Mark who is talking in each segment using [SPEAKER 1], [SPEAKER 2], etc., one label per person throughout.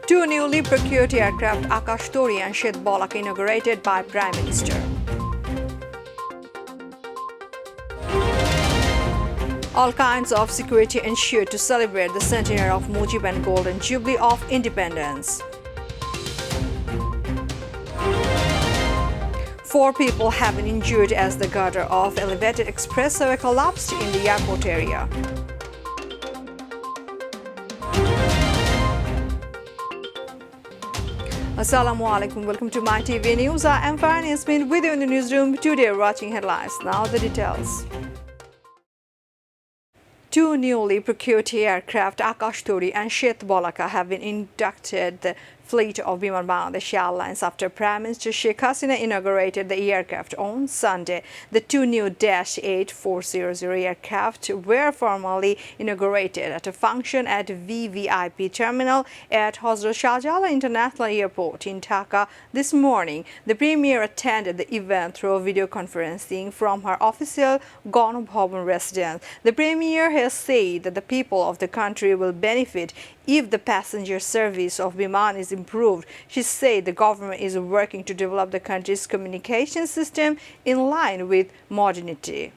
[SPEAKER 1] Two newly procured aircraft Akash Tori and Shet Bolak inaugurated by Prime Minister. All kinds of security ensured to celebrate the centenary of Mujib and Golden Jubilee of Independence. 4 people have been injured as the girder of elevated expressway collapsed in the airport area. Assalamu alaikum. Welcome to myTV News. I am Farhan Yasmin with you in the newsroom. Today watching headlines. Now the details. Two newly procured aircraft, Akash Tori and Shet Bolaka, have been inducted the fleet of Biman Bangladesh Airlines after Prime Minister Sheikh Hasina inaugurated the aircraft on Sunday. The two new Dash 8400 aircraft were formally inaugurated at a function at VVIP terminal at Hazrat Shah Jalan International Airport in Dhaka this morning. The Premier attended the event through video conferencing from her official Gana Bhavan residence. The Premier has said that the people of the country will benefit if the passenger service of Biman is improved. She said the government is working to develop the country's communication system in line with modernity.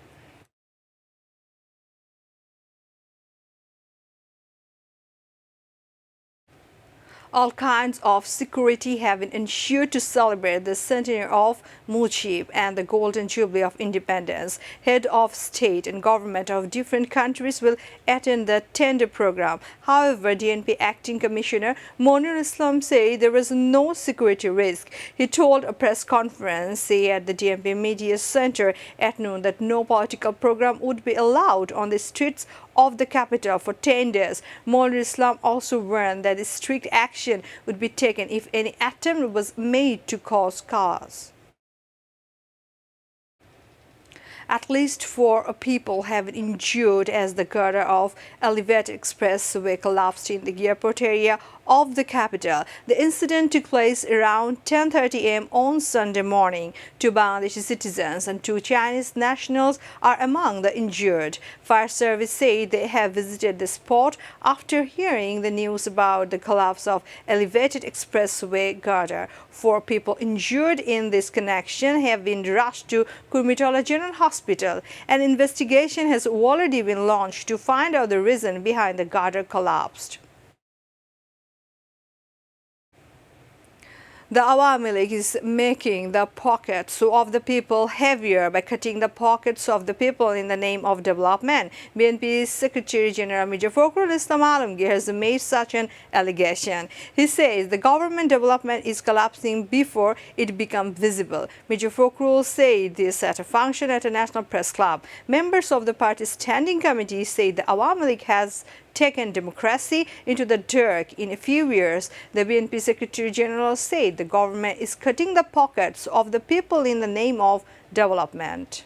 [SPEAKER 1] All kinds of security have been ensured to celebrate the centenary of Mujib and the Golden Jubilee of Independence. Head of state and government of different countries will attend the tender program. However, DNP Acting Commissioner Monir Islam said there was no security risk. He told a press conference at the DNP Media Center at noon that no political program would be allowed on the streets of the capital for 10 days. Monir Islam also warned that strict action would be taken if any attempt was made to cause chaos. At least 4 people have been injured as the girder of elevated expressway collapsed in the airport area of the capital. The incident took place around 10:30 am on Sunday morning. 2 Bangladeshi citizens and 2 Chinese nationals are among the injured. Fire service said they have visited the spot after hearing the news about the collapse of elevated expressway girder. 4 people injured in this connection have been rushed to Kurmitola General Hospital. An investigation has already been launched to find out the reason behind the girder collapse. The Awami League is making the pockets of the people heavier by cutting the pockets of the people in the name of development. BNP Secretary General Mirza Fakhrul Islam Alamgir has made such an allegation. He says the government development is collapsing before it becomes visible. Mirza Fakhrul said this at a function at a National Press Club. Members of the party's standing committee say the Awami League has taken democracy into the dirt in a few years. The BNP Secretary General said the government is cutting the pockets of the people in the name of development.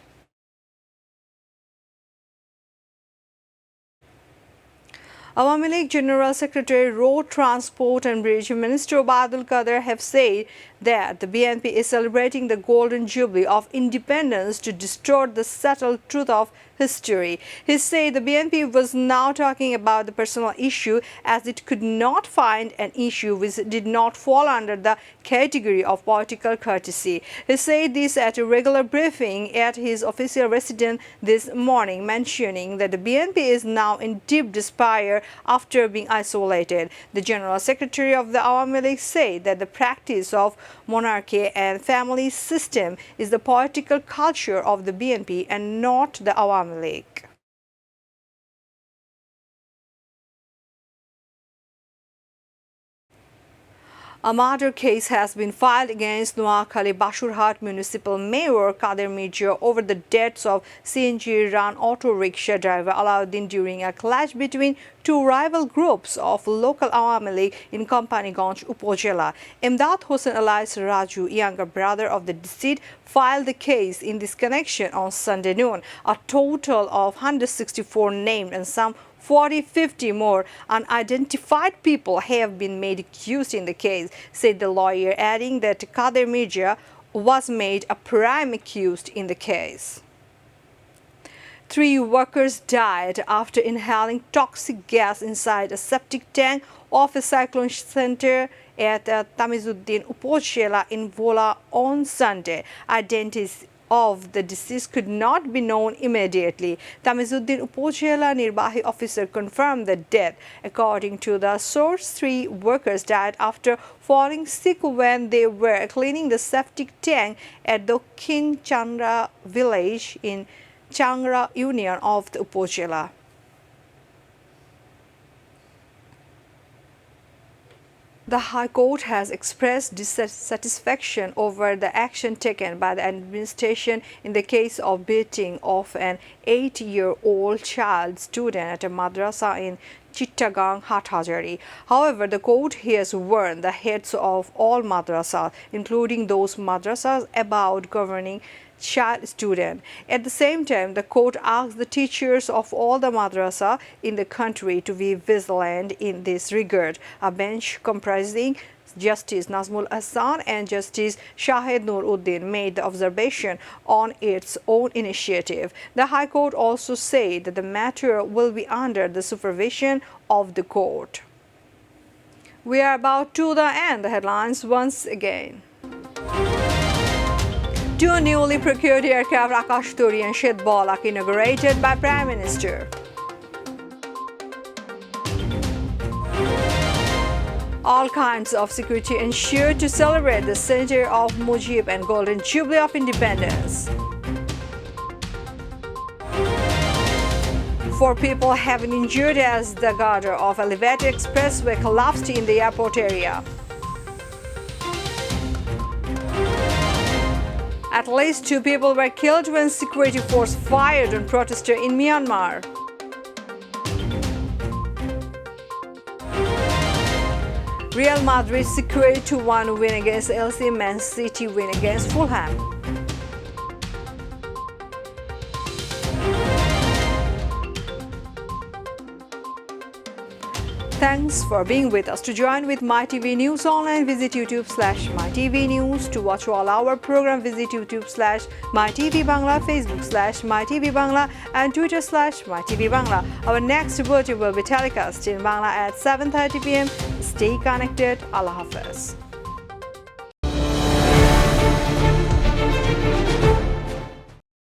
[SPEAKER 1] Awami League General Secretary, Road Transport and Bridge Minister Obadul Qadir have said that the BNP is celebrating the Golden Jubilee of Independence to distort the settled truth of history. He said the BNP was now talking about the personal issue as it could not find an issue which did not fall under the category of political courtesy. He said this at a regular briefing at his official residence this morning, mentioning that the BNP is now in deep despair after being isolated. The General Secretary of the Awami League said that the practice of monarchy and family system is the political culture of the BNP and not the Awami League. A murder case has been filed against Noakhali Bashurhat Municipal Mayor Kader Mirza over the deaths of CNG-run auto rickshaw driver Alauddin during a clash between 2 rival groups of local Awami League in Kompaniganj Upozela. Imdad Hossain alias Raju, younger brother of the deceased, filed the case in this connection on Sunday noon. A total of 164 named and some 40-50 more unidentified people have been made accused in the case, said the lawyer, adding that Kader Mirza was made a prime accused in the case. 3 workers died after inhaling toxic gas inside a septic tank of a cyclone center at Tamizuddin Upozila in Vola on Sunday. Identities of the deceased could not be known immediately. Tamizuddin Upozila Nirbahi officer confirmed the death. According to the source, 3 workers died after falling sick when they were cleaning the septic tank at the Kin Chandra village in Changra Union of the Upozila. The High Court has expressed dissatisfaction over the action taken by the administration in the case of beating of an 8-year-old child student at a madrasa in Chittagong, Hathajari. However, the court has warned the heads of all madrasas, including those madrasas, about governing child student. At the same time, the court asked the teachers of all the madrasa in the country to be vigilant in this regard. A bench comprising Justice Nazmul Ahsan and Justice Shahid Nur Uddin made the observation on its own initiative. The High Court also said that the matter will be under the supervision of the court. We are about to the end. The headlines once again. 2 newly procured aircraft Akashturi and Shid Balak inaugurated by Prime Minister. All kinds of security ensured to celebrate the centenary of Mujib and Golden Jubilee of Independence. 4 people have been injured as the girder of elevated expressway collapsed in the airport area. At least 2 people were killed when security force fired on protesters in Myanmar. Real Madrid secured 2-1 win against LC. Man City win against Fulham. Thanks for being with us. To join with MyTV News Online, visit YouTube/MyTV News. To watch all our program, visit YouTube/MyTV Bangla, Facebook/MyTV Bangla, and Twitter/MyTV Bangla. Our next bulletin will be telecast in Bangla at 7:30 p.m. Stay connected. Allah Hafiz.